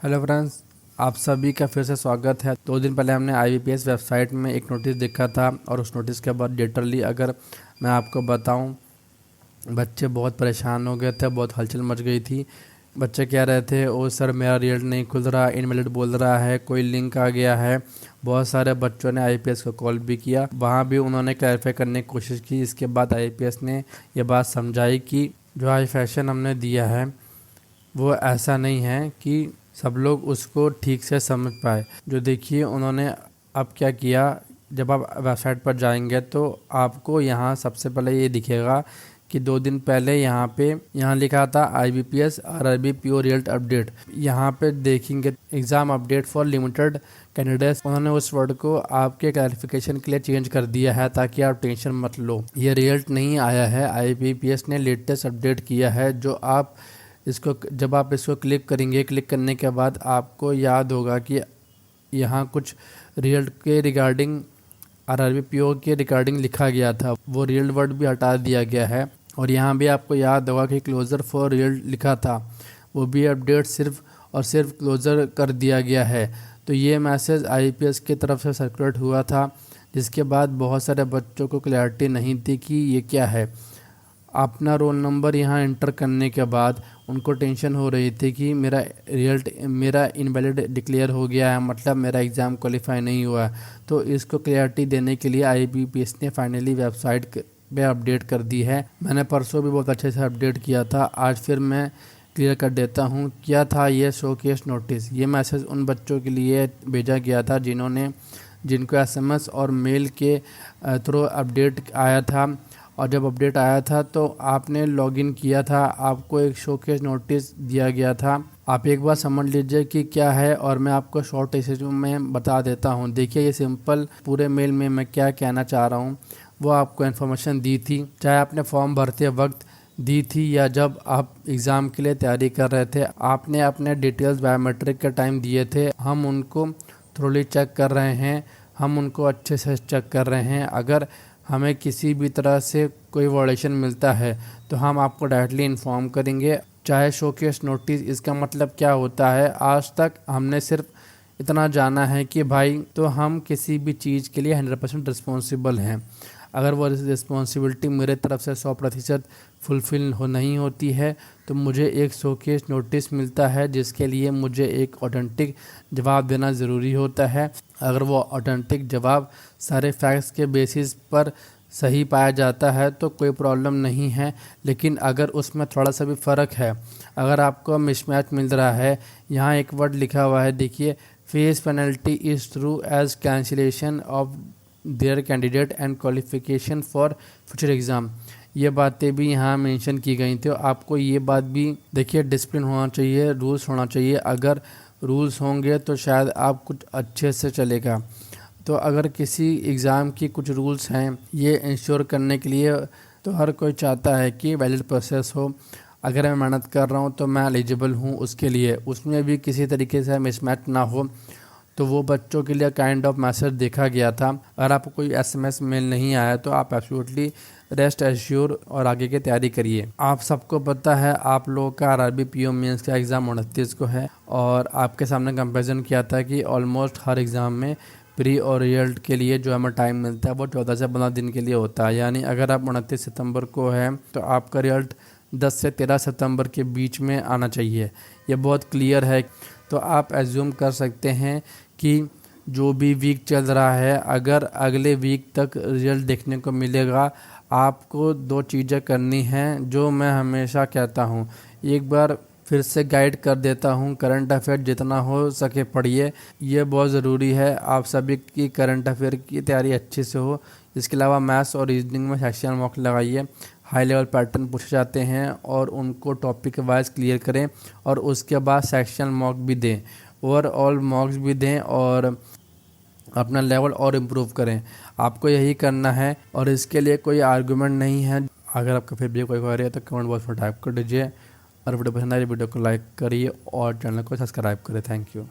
Hello friends, आप सभी का फिर से स्वागत है। 2 दिन पहले हमने IBPS वेबसाइट में एक नोटिस देखा था और उस नोटिस के बाद लिटरली अगर मैं आपको बताऊं, बच्चे बहुत परेशान हो गए थे, बहुत हलचल मच गई थी। बच्चे कह रहे थे ओ सर मेरा रिजल्ट नहीं खुल रहा, इनवैलिड बोल रहा है, कोई लिंक आ गया है। बहुत सारे बच्चों ने IPS को कॉल भी किया, वहाँ भी उन्होंने क्लैरिफाई करने की कोशिश की। इसके बाद IPS ने ये बात समझाई कि जो हाई फैशन हमने दिया है वो ऐसा नहीं है कि सब लोग उसको ठीक से समझ पाए। जो देखिए उन्होंने अब क्या किया, जब आप वेबसाइट पर जाएंगे तो आपको यहाँ सबसे पहले ये दिखेगा कि 2 दिन पहले यहाँ लिखा था IBPS RRB PO result update. यहाँ पे देखेंगे exam update for limited candidates. उन्होंने उस वर्ड को आपके क्लैरिफिकेशन के लिए चेंज कर दिया है ताकि आप टेंशन मत लो। ये रिजल्ट नहीं आया है, IBPS ने लेटेस्ट अपडेट किया है। जब आप इसको क्लिक करेंगे, क्लिक करने के बाद आपको याद होगा कि यहाँ कुछ रिजल्ट के रिगार्डिंग RRB PO के रिगार्डिंग लिखा गया था, वो रियल वर्ड भी हटा दिया गया है। और यहाँ भी आपको याद होगा कि क्लोज़र फॉर रिजल्ट लिखा था, वो भी अपडेट सिर्फ और सिर्फ क्लोज़र कर दिया गया है। तो ये मैसेज IPS की तरफ से सर्कुलेट हुआ था, जिसके बाद बहुत सारे बच्चों को क्लैरिटी नहीं थी कि ये क्या है। अपना रोल नंबर यहाँ एंटर करने के बाद उनको टेंशन हो रही थी कि मेरा इनवैलिड डिक्लेयर हो गया है, मतलब मेरा एग्ज़ाम क्वालिफाई नहीं हुआ है। तो इसको क्लियरिटी देने के लिए IBPS ने फाइनली वेबसाइट पे अपडेट कर दी है। मैंने परसों भी बहुत अच्छे से अपडेट किया था, आज फिर मैं क्लियर कर देता हूँ क्या था ये शोकेस नोटिस। ये मैसेज उन बच्चों के लिए भेजा गया था जिनको SMS और मेल के थ्रू अपडेट आया था। और जब अपडेट आया था तो आपने लॉगिन किया था, आपको एक शोकेस नोटिस दिया गया था। आप एक बार समझ लीजिए कि क्या है और मैं आपको शॉर्ट मैसेज में बता देता हूँ। देखिए ये सिंपल पूरे मेल में मैं क्या कहना चाह रहा हूँ वो आपको इन्फॉर्मेशन दी थी, चाहे आपने फॉर्म भरते वक्त दी थी या जब आप एग्ज़ाम के लिए तैयारी कर रहे थे। आपने अपने डिटेल्स बायोमेट्रिक के टाइम दिए थे, हम उनको थ्रोली चेक कर रहे हैं, हम उनको अच्छे से चेक कर रहे हैं। अगर हमें किसी भी तरह से कोई वायलेशन मिलता है तो हम आपको डायरेक्टली इन्फॉर्म करेंगे। चाहे शोकेस नोटिस, इसका मतलब क्या होता है, आज तक हमने सिर्फ इतना जाना है कि भाई तो हम किसी भी चीज़ के लिए 100% रिस्पॉन्सिबल हैं। अगर वो रिस्पॉन्सिबिलिटी मेरे तरफ से 100% फुलफ़िल नहीं होती है तो मुझे एक शोकेस नोटिस मिलता है, जिसके लिए मुझे एक ऑथेंटिक जवाब देना ज़रूरी होता है। अगर वो ऑथेंटिक जवाब सारे फैक्ट्स के बेसिस पर सही पाया जाता है तो कोई प्रॉब्लम नहीं है, लेकिन अगर उसमें थोड़ा सा भी फ़र्क है, अगर आपको मिसमैच मिल रहा है, यहाँ एक वर्ड लिखा हुआ है, देखिए face penalty is through as cancellation of their candidate and qualification for future exam. ये बातें भी यहाँ मेंशन की गई थी। आपको ये बात भी देखिए, डिसिप्लिन होना चाहिए, रूल्स होना चाहिए। अगर रूल्स होंगे तो शायद आप कुछ अच्छे से चलेगा। तो अगर किसी एग्ज़ाम की कुछ रूल्स हैं, ये इंश्योर करने के लिए तो हर कोई चाहता है कि वैलिड प्रोसेस हो। अगर मैं मेहनत कर रहा हूँ तो मैं एलिजिबल हूँ उसके लिए, उसमें भी किसी तरीके से मिसमैच ना हो। तो वो बच्चों के लिए काइंड ऑफ मैसेज देखा गया था। अगर आपको कोई SMS मेल नहीं आया तो आप एब्सोल्युटली रेस्ट एश्योर और आगे की तैयारी करिए। आप सबको पता है आप लोगों का RRB PO मेंस का एग्ज़ाम 29 को है और आपके सामने कंपैरिजन किया था कि ऑलमोस्ट हर एग्ज़ाम में प्री और रिजल्ट के लिए जो हमें टाइम मिलता है वो 14 से 15 दिन के लिए होता है। यानी अगर आप 29 सितंबर को है तो आपका रिजल्ट 10 से 13 सितंबर के बीच में आना चाहिए। ये बहुत क्लियर है। तो आप एज्यूम कर सकते हैं कि जो भी वीक चल रहा है, अगर अगले वीक तक रिजल्ट देखने को मिलेगा, आपको 2 चीज़ें करनी हैं जो मैं हमेशा कहता हूँ। एक बार फिर से गाइड कर देता हूँ, करंट अफेयर जितना हो सके पढ़िए, ये बहुत ज़रूरी है। आप सभी की करंट अफेयर की तैयारी अच्छे से हो। इसके अलावा मैथ्स और रीजनिंग में सेक्शन मॉक लगाइए, हाई लेवल पैटर्न पूछे जाते हैं और उनको टॉपिक वाइज क्लियर करें और उसके बाद सेक्शन मॉक भी दें, ओवरऑल मॉक्स भी दें और अपना लेवल और इम्प्रूव करें। आपको यही करना है और इसके लिए कोई आर्गुमेंट नहीं है। अगर आपका फिर भी कोई क्वेरी है तो कमेंट बॉक्स में टाइप कर दीजिए और वीडियो पसंद आए वीडियो को लाइक करिए और चैनल को सब्सक्राइब करें। Thank you.